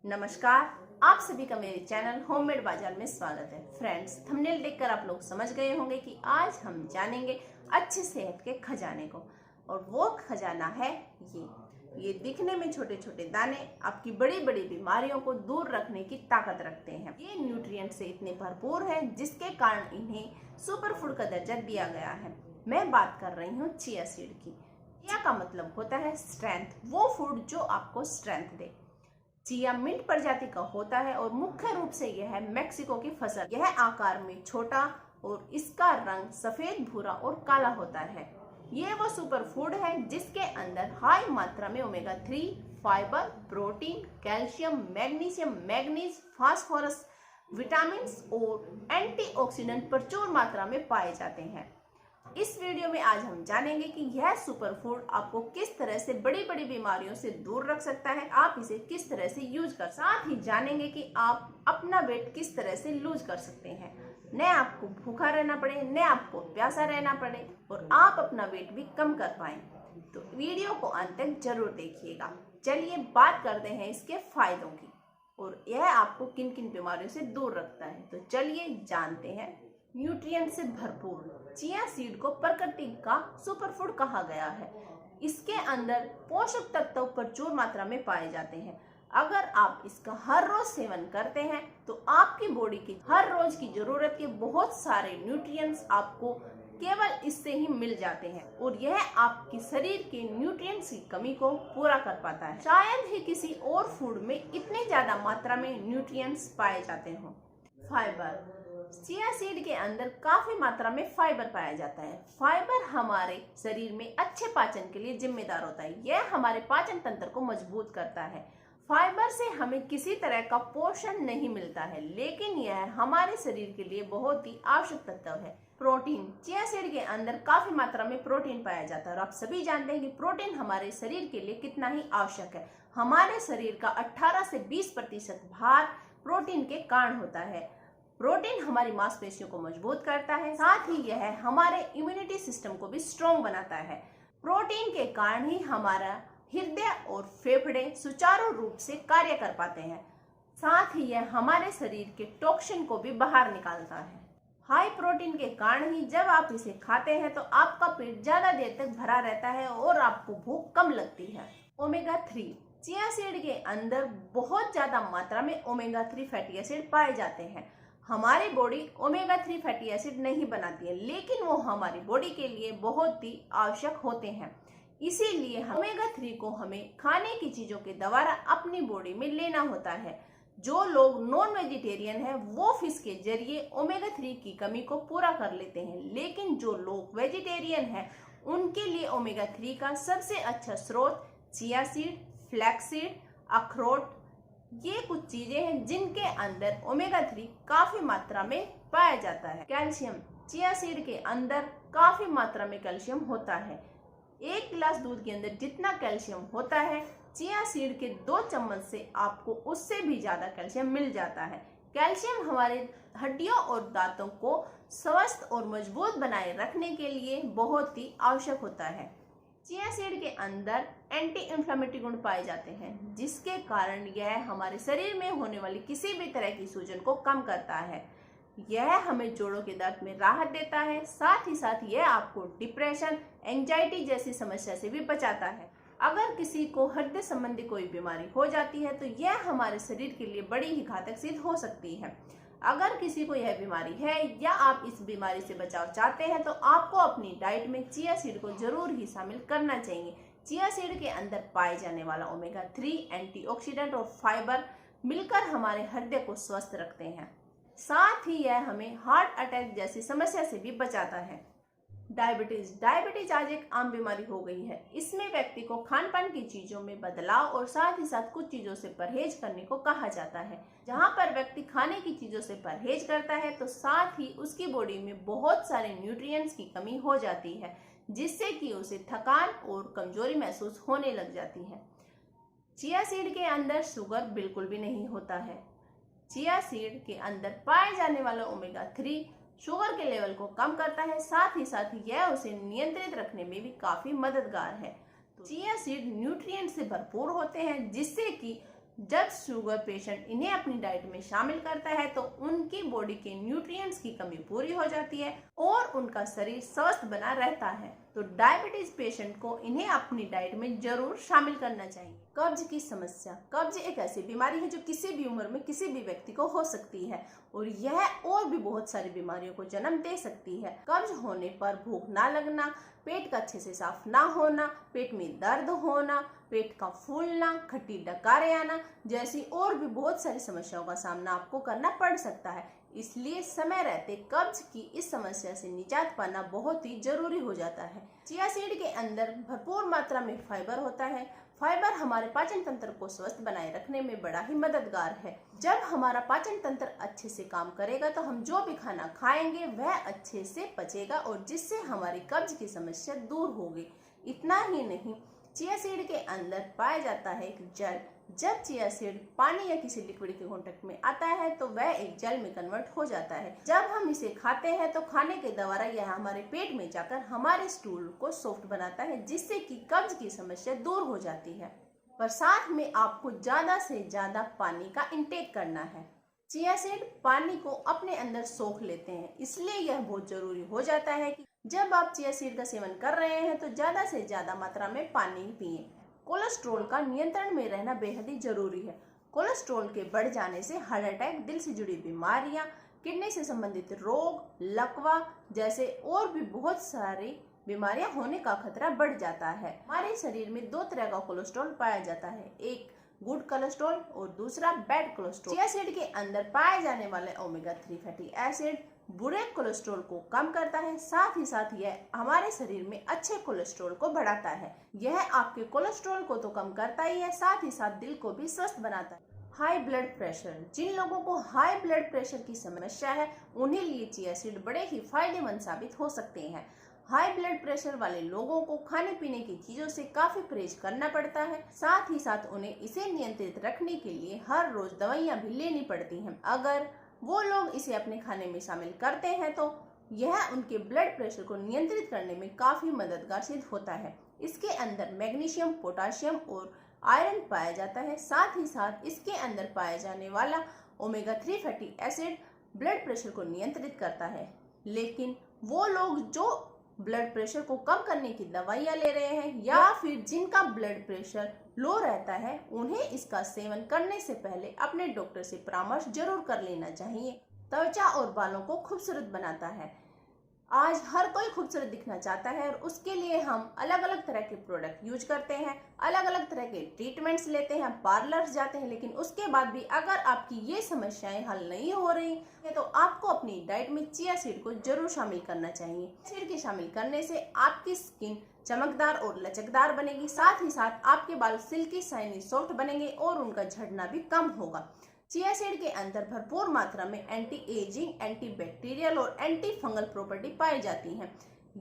नमस्कार, आप सभी का मेरे चैनल होममेड बाजार में स्वागत है। फ्रेंड्स, थंबनेल देखकर आप लोग समझ गए होंगे कि आज हम जानेंगे अच्छे सेहत के खजाने को, और वो खजाना है ये दिखने में छोटे छोटे दाने आपकी बड़ी बड़ी बीमारियों को दूर रखने की ताकत रखते हैं। ये न्यूट्रिएंट से इतने भरपूर हैं जिसके कारण इन्हें सुपर फूड का दर्जा दिया गया है। मैं बात कर रही हूँ चिया सीड की। चिया का मतलब होता है स्ट्रेंथ, वो फूड जो आपको स्ट्रेंथ दे। चिया मिंट प्रजाति का होता है और मुख्य रूप से यह है मेक्सिको की फसल। यह आकार में छोटा और इसका रंग सफेद, भूरा और काला होता है। ये वो सुपर फूड है जिसके अंदर हाई मात्रा में omega 3, fibre, protein, calcium, magnesium, manganese, phosphorus, vitamin और एंटीऑक्सीडेंट प्रचुर मात्रा में पाए जाते हैं। इस वीडियो में आज हम जानेंगे कि यह सुपर फूड आपको किस तरह से बड़ी बड़ी बीमारियों से दूर रख सकता है, आप इसे किस तरह से यूज कर, साथ ही जानेंगे कि आप अपना वेट किस तरह से लूज कर सकते हैं। न आपको भूखा रहना पड़े, न आपको प्यासा रहना पड़े और आप अपना वेट भी कम कर पाएं। तो वीडियो को अंत तक जरूर देखिएगा। चलिए बात करते हैं इसके फायदों की और यह आपको किन किन बीमारियों से दूर रखता है। तो चलिए जानते हैं। न्यूट्रिएंट से भरपूर चिया सीड को प्रकृति का सुपर फूड कहा गया है। इसके अंदर पोषक तत्व प्रचुर मात्रा में पाए जाते हैं। अगर आप इसका हर रोज सेवन करते हैं तो आपकी बॉडी की हर रोज की जरूरत के बहुत सारे न्यूट्रिएंट्स आपको केवल इससे ही मिल जाते हैं और यह आपके शरीर के न्यूट्रिएंट्स की कमी को पूरा कर पाता है। शायद ही किसी और फूड में इतने ज्यादा मात्रा में न्यूट्रिएंट्स पाए जाते हों। फाइबर, चिया सीड के अंदर काफी मात्रा में फाइबर पाया जाता है। फाइबर हमारे शरीर में अच्छे पाचन के लिए जिम्मेदार होता है। यह हमारे पाचन तंत्र को मजबूत करता है। फाइबर से हमें किसी तरह का पोषण नहीं मिलता है, लेकिन यह हमारे शरीर के लिए बहुत ही आवश्यक तत्व है। प्रोटीन, चिया सीड के अंदर काफी मात्रा में प्रोटीन पाया जाता है और आप सभी जानते हैं कि प्रोटीन हमारे शरीर के लिए कितना ही आवश्यक है। हमारे शरीर का 18 से 20% भार प्रोटीन के कारण होता है। प्रोटीन हमारी मांसपेशियों को मजबूत करता है, साथ ही यह हमारे इम्यूनिटी सिस्टम को भी स्ट्रॉन्ग बनाता है। प्रोटीन के कारण ही हमारा हृदय और फेफड़े सुचारू रूप से कार्य कर पाते हैं। साथ ही यह हमारे शरीर के टॉक्सिन को भी बाहर निकालता है। हाई प्रोटीन के कारण ही जब आप इसे खाते हैं तो आपका पेट ज्यादा देर तक भरा रहता है और आपको भूख कम लगती है। ओमेगा 3, चिया सीड के अंदर बहुत ज्यादा मात्रा में ओमेगा 3 फैटी एसिड पाए जाते हैं। हमारी बॉडी ओमेगा 3 फैटी एसिड नहीं बनाती है, लेकिन वो हमारी बॉडी के लिए बहुत ही आवश्यक होते हैं। इसीलिए ओमेगा 3 को हमें खाने की चीजों के द्वारा अपनी बॉडी में लेना होता है। जो लोग नॉन वेजिटेरियन हैं वो फिश के जरिए ओमेगा 3 की कमी को पूरा कर लेते हैं, लेकिन जो लोग वेजिटेरियन हैं उनके लिए ओमेगा 3 का सबसे अच्छा स्रोत चिया सीड, फ्लैक्स सीड, अखरोट, ये कुछ चीजें हैं जिनके अंदर ओमेगा 3 काफी मात्रा में पाया जाता है। कैल्शियम, चिया सीड के अंदर काफी मात्रा में कैल्शियम होता है। 1 गिलास दूध के अंदर जितना कैल्शियम होता है, चिया सीड के 2 चम्मच से आपको उससे भी ज्यादा कैल्शियम मिल जाता है। कैल्शियम हमारे हड्डियों और दांतों को स्वस्थ और मजबूत बनाए रखने के लिए बहुत ही आवश्यक होता है। चिया सीड के अंदर एंटी इंफ्लेमेटरी गुण पाए जाते हैं, जिसके कारण यह हमारे शरीर में होने वाली किसी भी तरह की सूजन को कम करता है। यह हमें जोड़ों के दर्द में राहत देता है, साथ ही साथ यह आपको डिप्रेशन, एंजाइटी जैसी समस्या से भी बचाता है। अगर किसी को हृदय संबंधी कोई बीमारी हो जाती है तो यह हमारे शरीर के लिए बड़ी ही घातक सिद्ध हो सकती है। अगर किसी को यह बीमारी है या आप इस बीमारी से बचाव चाहते हैं तो आपको अपनी डाइट में चिया सीड को जरूर ही शामिल करना चाहिए। चिया सीड के अंदर पाए जाने वाला ओमेगा 3, एंटीऑक्सीडेंट और फाइबर मिलकर हमारे हृदय को स्वस्थ रखते हैं। साथ ही यह हमें हार्ट अटैक जैसी समस्या से भी बचाता है। डायबिटीज आज एक आम बीमारी हो गई है। इसमें व्यक्ति को खान पान की चीजों में बदलाव और साथ ही साथ कुछ चीजों से परहेज करने को कहा जाता है। जहां पर व्यक्ति खाने की चीजों से परहेज करता है तो साथ ही उसकी बॉडी में बहुत सारे न्यूट्रिएंट्स की कमी हो जाती है, जिससे कि उसे थकान और कमजोरी महसूस होने लग जाती है। चिया सीड के अंदर शुगर बिल्कुल भी नहीं होता है। चिया सीड के अंदर पाए जाने वाला ओमेगा 3 शुगर के लेवल को कम करता है, साथ ही साथ यह उसे नियंत्रित रखने में भी काफी मददगार है। तो चिया सीड न्यूट्रिएंट से भरपूर होते हैं, जिससे कि जब शुगर पेशेंट इन्हें अपनी डाइट में शामिल करता है तो उनकी बॉडी के न्यूट्रिएंट्स की कमी पूरी हो जाती है और उनका शरीर स्वस्थ बना रहता है। तो डायबिटीज पेशेंट को इन्हें अपनी डाइट में जरूर शामिल करना चाहिए। कब्ज की समस्या। कब्ज एक ऐसी बीमारी है जो किसी भी उम्र में किसी भी व्यक्ति को हो सकती है और यह और भी बहुत सारी बीमारियों को जन्म दे सकती है। कब्ज होने पर भूख ना लगना, पेट का अच्छे से साफ ना होना, पेट में दर्द होना, पेट का फूलना, खट्टी डकारें आना जैसी और भी बहुत सारी समस्याओं का सामना आपको करना पड़ सकता है। इसलिए समय रहते कब्ज की इस समस्या से निजात पाना बहुत ही जरूरी हो जाता है। चिया सीड के अंदर भरपूर मात्रा में फाइबर होता है। फाइबर हमारे पाचन तंत्र को स्वस्थ बनाए रखने में बड़ा ही मददगार है। जब हमारा पाचन तंत्र अच्छे से काम करेगा तो हम जो भी खाना खाएंगे वह अच्छे से पचेगा और जिससे हमारी कब्ज की समस्या दूर होगी। इतना ही नहीं, चिया सीड के अंदर पाया जाता है एक जल। जब चिया सीड पानी या किसी लिक्विड के कांटेक्ट में आता है तो वह एक जल में कन्वर्ट हो जाता है। जब हम इसे खाते हैं तो खाने के द्वारा यह हमारे पेट में जाकर हमारे स्टूल को सॉफ्ट बनाता है जिससे कि कब्ज की समस्या दूर हो जाती है। पर साथ में आपको ज्यादा से ज्यादा पानी का इंटेक करना है। चिया सीड पानी को अपने अंदर सोख लेते हैं, इसलिए यह बहुत जरूरी हो जाता है कि जब आप चिया सीड का सेवन कर रहे हैं तो ज्यादा से ज्यादा मात्रा में पानी पिएं। कोलेस्ट्रॉल का नियंत्रण में रहना बेहद ही जरूरी है। कोलेस्ट्रॉल के बढ़ जाने से हार्ट अटैक, दिल से जुड़ी बीमारियां, किडनी से संबंधित रोग, लकवा जैसे और भी बहुत सारी बीमारियां होने का खतरा बढ़ जाता है। हमारे शरीर में दो तरह का कोलेस्ट्रॉल पाया जाता है, एक गुड कोलेस्ट्रॉल और दूसरा बैड कोलेस्ट्रॉल। चिया सीड के अंदर पाए जाने वाले ओमेगा 3 फैटी एसिड बुरे कोलेस्ट्रॉल को कम करता है, साथ ही साथ यह हमारे शरीर में अच्छे कोलेस्ट्रॉल को बढ़ाता है। यह आपके कोलेस्ट्रॉल को तो कम करता ही है, साथ ही साथ दिल को भी स्वस्थ बनाता है। High blood pressure. जिन लोगों को हाई ब्लड प्रेशर की समस्या है उन्हें लिए चिया सीड बड़े ही फायदेमंद साबित हो सकते हैं। हाई ब्लड प्रेशर वाले लोगों को खाने पीने की चीजों से काफी परहेज करना पड़ता है, साथ ही साथ उन्हें इसे नियंत्रित रखने के लिए हर रोज दवाइयां भी लेनी पड़ती हैं। अगर वो लोग इसे अपने खाने में शामिल करते हैं तो यह उनके ब्लड प्रेशर को नियंत्रित करने में काफी मददगार सिद्ध होता है। इसके अंदर मैग्नीशियम, पोटाशियम और आयरन पाया जाता है, साथ ही साथ इसके अंदर पाया जाने वाला omega 3 fatty acid blood pressure को नियंत्रित करता है। लेकिन वो लोग जो ब्लड प्रेशर को कम करने की दवाइयां ले रहे हैं या फिर जिनका ब्लड प्रेशर लो रहता है उन्हें इसका सेवन करने से पहले अपने डॉक्टर से परामर्श जरूर कर लेना चाहिए। त्वचा और बालों को खूबसूरत बनाता है। आज हर कोई खूबसूरत दिखना चाहता है और उसके लिए हम अलग अलग तरह के प्रोडक्ट यूज करते हैं, अलग अलग तरह के ट्रीटमेंट्स लेते हैं, पार्लर जाते हैं, लेकिन उसके बाद भी अगर आपकी ये समस्याएं हल नहीं हो रही है तो आपको अपनी डाइट में चिया सीड को जरूर शामिल करना चाहिए। सीड के शामिल करने से आपकी स्किन चमकदार और लचकदार बनेगी, साथ ही साथ आपके बाल सिल्की, शाइनी, सॉफ्ट बनेंगे और उनका झड़ना भी कम होगा। चिया सीड के अंदर भरपूर मात्रा में एंटी एजिंग, एंटी बैक्टीरियल और एंटी फंगल प्रॉपर्टी पाई जाती हैं।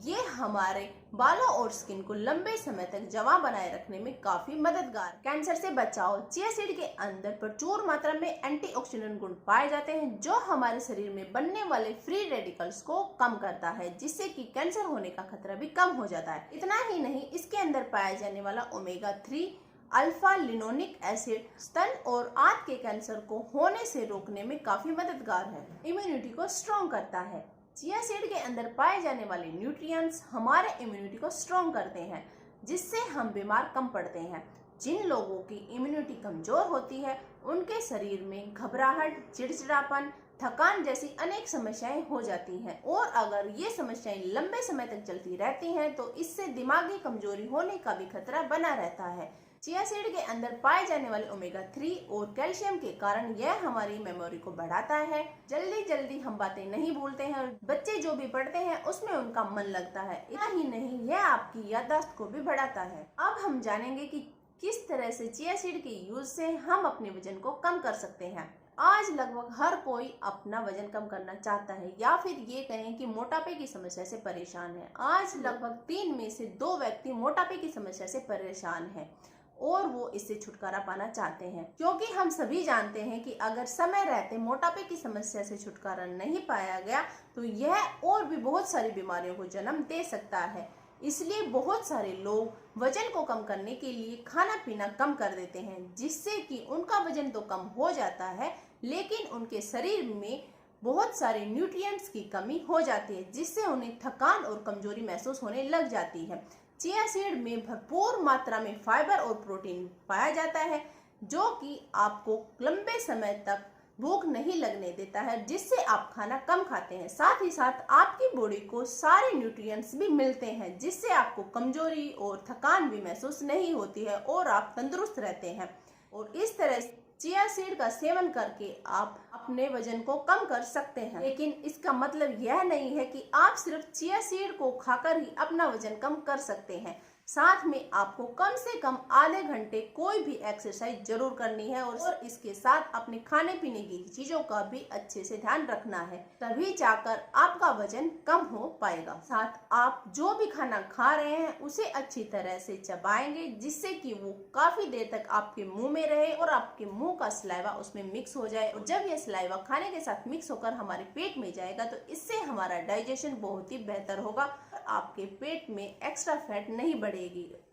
ये हमारे बालों और स्किन को लंबे समय तक जमा बनाए रखने में काफी मददगार। कैंसर से बचाव। चिया सीड के अंदर प्रचुर मात्रा में एंटीऑक्सीडेंट गुण पाए जाते हैं जो हमारे शरीर में बनने वाले फ्री रेडिकल्स को कम करता है, जिससे कि कैंसर होने का खतरा भी कम हो जाता है। इतना ही नहीं, इसके अंदर पाया जाने वाला ओमेगा 3 अल्फा लिनोनिक एसिड स्तन और आंत के कैंसर को होने से रोकने में काफी मददगार है। इम्यूनिटी को स्ट्रॉन्ग करता है। चिया सीड के अंदर पाए जाने वाले न्यूट्रिएंट्स हमारे इम्यूनिटी को स्ट्रॉन्ग करते हैं, जिससे हम बीमार कम पड़ते हैं। जिन लोगों की इम्यूनिटी कमजोर होती है उनके शरीर में घबराहट, चिड़चिड़ापन, थकान जैसी अनेक समस्याएं हो जाती हैं और अगर ये समस्याएं लंबे समय तक चलती रहती हैं तो इससे दिमागी कमजोरी होने का भी खतरा बना रहता है। चिया सीड के अंदर पाए जाने वाले ओमेगा 3 और कैल्शियम के कारण यह हमारी मेमोरी को बढ़ाता है। जल्दी हम बातें नहीं भूलते हैं और बच्चे जो भी पढ़ते हैं उसमें उनका मन लगता है। इतना ही नहीं, यह आपकी याददाश्त को भी बढ़ाता है। अब हम जानेंगे कि किस तरह से चिया सीड के यूज से हम अपने वजन को कम कर सकते हैं। आज लगभग हर कोई अपना वजन कम करना चाहता है या फिर ये कहें कि मोटापे की समस्या से परेशान है। आज लगभग 3 में से 2 व्यक्ति मोटापे की समस्या से परेशान है और वो इससे छुटकारा पाना चाहते हैं, क्योंकि हम सभी जानते हैं कि अगर समय रहते मोटापे की समस्या से छुटकारा नहीं पाया गया तो यह और भी बहुत सारी बीमारियों को जन्म दे सकता है। इसलिए बहुत सारे लोग वजन को कम करने के लिए खाना पीना कम कर देते हैं, जिससे कि उनका वजन तो कम हो जाता है लेकिन उनके शरीर में बहुत सारे न्यूट्रिएंट्स की कमी हो जाती है, जिससे उन्हें थकान और कमजोरी महसूस होने लग जाती है। चिया सीड में भरपूर मात्रा में फाइबर और प्रोटीन पाया जाता है, जो कि आपको लंबे समय तक भूख नहीं लगने देता है, जिससे आप खाना कम खाते हैं। साथ ही साथ आपकी बॉडी को सारे न्यूट्रिएंट्स भी मिलते हैं, जिससे आपको कमजोरी और थकान भी महसूस नहीं होती है और आप तंदुरुस्त रहते हैं। और इस तरह चिया सीड का सेवन करके आप अपने वजन को कम कर सकते हैं। लेकिन इसका मतलब यह नहीं है कि आप सिर्फ चिया सीड को खाकर ही अपना वजन कम कर सकते हैं। साथ में आपको कम से कम आधे घंटे कोई भी एक्सरसाइज जरूर करनी है और इसके साथ अपने खाने पीने की चीजों का भी अच्छे से ध्यान रखना है, तभी जाकर आपका वजन कम हो पाएगा। साथ आप जो भी खाना खा रहे हैं उसे अच्छी तरह से चबाएंगे, जिससे कि वो काफी देर तक आपके मुंह में रहे और आपके मुंह का सलाइवा उसमें मिक्स हो जाए। और जब यह सलाइवा खाने के साथ मिक्स होकर हमारे पेट में जाएगा तो इससे हमारा डाइजेशन बहुत ही बेहतर होगा, आपके पेट में एक्स्ट्रा फैट नहीं बढ़ेगी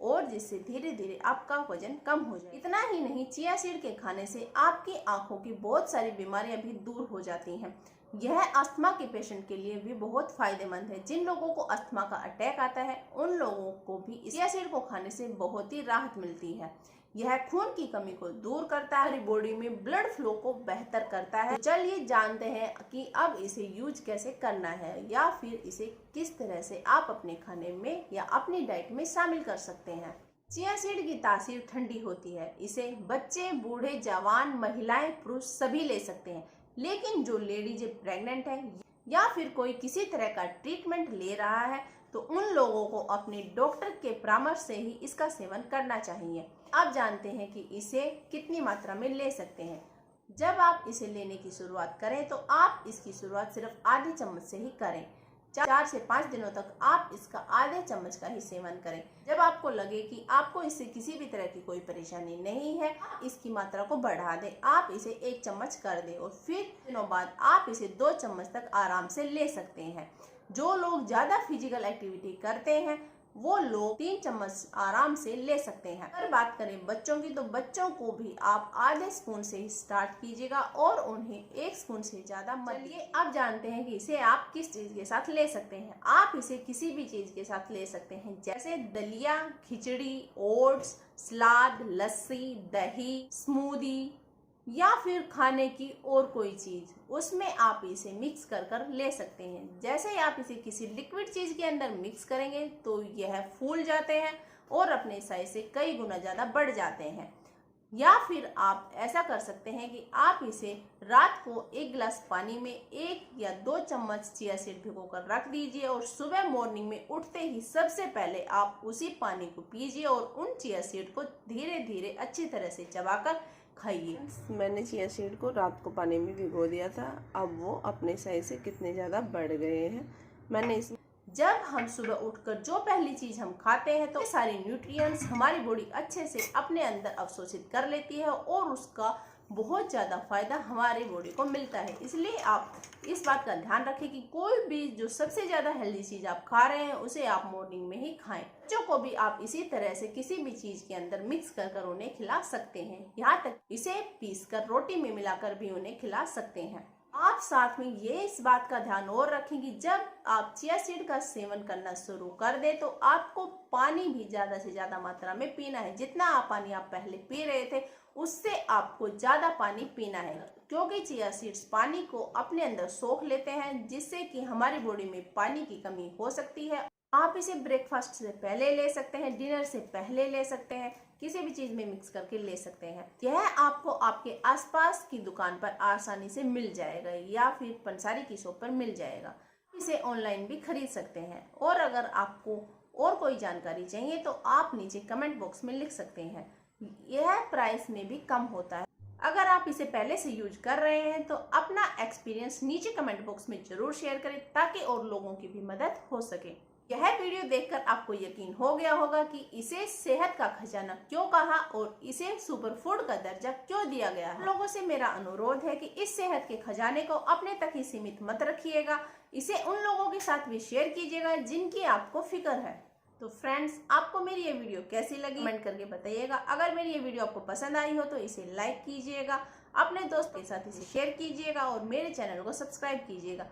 और जिससे धीरे धीरे आपका वजन कम हो जाए। इतना ही नहीं, चिया सीड के खाने से आपकी आंखों की बहुत सारी बीमारियां भी दूर हो जाती हैं। यह अस्थमा के पेशेंट के लिए भी बहुत फायदेमंद है। जिन लोगों को अस्थमा का अटैक आता है उन लोगों को भी चिया सीड को खाने से बहुत ही राहत मिलती है। यह खून की कमी को दूर करता है, बॉडी में ब्लड फ्लो को बेहतर करता है। तो चलिए जानते हैं कि अब इसे यूज कैसे करना है या फिर इसे किस तरह से आप अपने खाने में या अपनी डाइट में शामिल कर सकते हैं। चिया सीड की तासीर ठंडी होती है। इसे बच्चे, बूढ़े, जवान, महिलाएं, पुरुष सभी ले सकते हैं। लेकिन जो लेडीज प्रेग्नेंट है या फिर कोई किसी तरह का ट्रीटमेंट ले रहा है तो उन लोगों को अपने डॉक्टर के परामर्श से ही इसका सेवन करना चाहिए। आप जानते हैं कि इसे कितनी मात्रा में ले सकते हैं। जब आप इसे लेने की शुरुआत करें तो आप इसकी शुरुआत सिर्फ आधे चम्मच से ही करें। 4 से 5 दिनों तक आप इसका आधे चम्मच का ही सेवन करें। जब आपको लगे कि आपको इससे किसी भी तरह की कोई परेशानी नहीं है, इसकी मात्रा को बढ़ा दें। आप इसे 1 चम्मच कर दें और फिर दिनों बाद आप इसे 2 चम्मच तक आराम से ले सकते हैं। जो लोग ज्यादा फिजिकल एक्टिविटी करते हैं वो लोग 3 चम्मच आराम से ले सकते हैं। अगर बात करें बच्चों की तो बच्चों को भी आप आधे स्पून से ही स्टार्ट कीजिएगा और उन्हें 1 स्पून से ज्यादा मत। चलिए अब जानते हैं कि इसे आप किस चीज के साथ ले सकते हैं। आप इसे किसी भी चीज के साथ ले सकते हैं, जैसे दलिया, खिचड़ी, ओट्स, सलाद, लस्सी, दही, स्मूदी या फिर खाने की और कोई चीज, उसमें आप इसे मिक्स कर कर ले सकते हैं। जैसे ही आप इसे किसी लिक्विड चीज के अंदर मिक्स करेंगे तो यह फूल जाते हैं और अपने साइज से कई गुना ज्यादा बढ़ जाते हैं। या फिर आप ऐसा कर सकते हैं कि आप इसे रात को 1 गिलास पानी में 1 या 2 चम्मच चिया सीड भिगोकर रख दीजिए और सुबह मॉर्निंग में उठते ही सबसे पहले आप उसी पानी को पीजिए और उन चिया सीड को धीरे धीरे अच्छी तरह से चबाकर खाइए। मैंने चिया सीड को रात को पानी में भिगो दिया था, अब वो अपने साइज से कितने ज़्यादा बढ़ गए हैं। मैंने इसमें जब हम सुबह उठकर जो पहली चीज हम खाते हैं तो सारे न्यूट्रिएंट्स हमारी बॉडी अच्छे से अपने अंदर अवशोषित कर लेती है और उसका बहुत ज़्यादा फायदा हमारी बॉडी को मिलता है। इसलिए आप इस बात का ध्यान रखें कि कोई भी जो सबसे ज़्यादा हेल्दी चीज़ आप खा रहे हैं उसे आप मॉर्निंग में ही खाएं। बच्चों को भी आप इसी तरह से किसी भी चीज़ के अंदर मिक्स कर कर उन्हें खिला सकते हैं। यहाँ तक इसे पीस कर रोटी में मिलाकर भी उन्हें खिला सकते हैं। आप साथ में ये इस बात का ध्यान और रखें कि जब आप चिया सीड का सेवन करना शुरू कर दें तो आपको पानी भी ज़्यादा से ज़्यादा मात्रा में पीना है। जितना आप पानी आप पहले पी रहे थे उससे आपको ज़्यादा पानी पीना है, क्योंकि चिया सीड्स पानी को अपने अंदर सोख लेते हैं, जिससे कि हमारी बॉडी में पानी की कमी हो सकती है। आप इसे ब्रेकफास्ट से पहले ले सकते हैं, डिनर से पहले ले सकते हैं, किसी भी चीज में मिक्स करके ले सकते हैं। यह आपको आपके आसपास की दुकान पर आसानी से मिल जाएगा या फिर पंसारी की शॉप पर मिल जाएगा। इसे ऑनलाइन भी खरीद सकते हैं। और अगर आपको और कोई जानकारी चाहिए तो आप नीचे कमेंट बॉक्स में लिख सकते हैं। यह प्राइस में भी कम होता है। अगर आप इसे पहले से यूज कर रहे हैं तो अपना एक्सपीरियंस नीचे कमेंट बॉक्स में जरूर शेयर करें ताकि और लोगों की भी मदद हो सके। यह वीडियो देखकर आपको यकीन हो गया होगा कि इसे सेहत का खजाना क्यों कहा और इसे सुपर फूड का दर्जा क्यों दिया गया है। लोगों से मेरा अनुरोध है कि इस सेहत के खजाने को अपने तक ही सीमित मत रखिएगा, इसे उन लोगों के साथ भी शेयर कीजिएगा जिनकी आपको फिक्र है। तो फ्रेंड्स, आपको मेरी ये वीडियो कैसी लगी कमेंट करके बताइएगा। अगर मेरी ये वीडियो आपको पसंद आई हो तो इसे लाइक कीजिएगा, अपने दोस्त के साथ इसे शेयर कीजिएगा और मेरे चैनल को सब्सक्राइब कीजिएगा।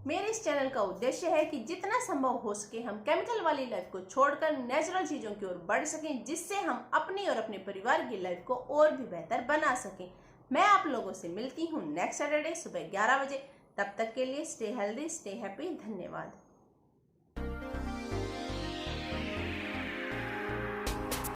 मेरे इस चैनल का उद्देश्य है कि जितना संभव हो सके हम केमिकल वाली लाइफ को छोड़कर नेचुरल चीज़ों की ओर बढ़ सकें, जिससे हम अपनी और अपने परिवार की लाइफ को और भी बेहतर बना सकें। मैं आप लोगों से मिलती हूँ नेक्स्ट सैटरडे सुबह 11 बजे। तब तक के लिए स्टे हेल्दी, स्टे हैप्पी। धन्यवाद।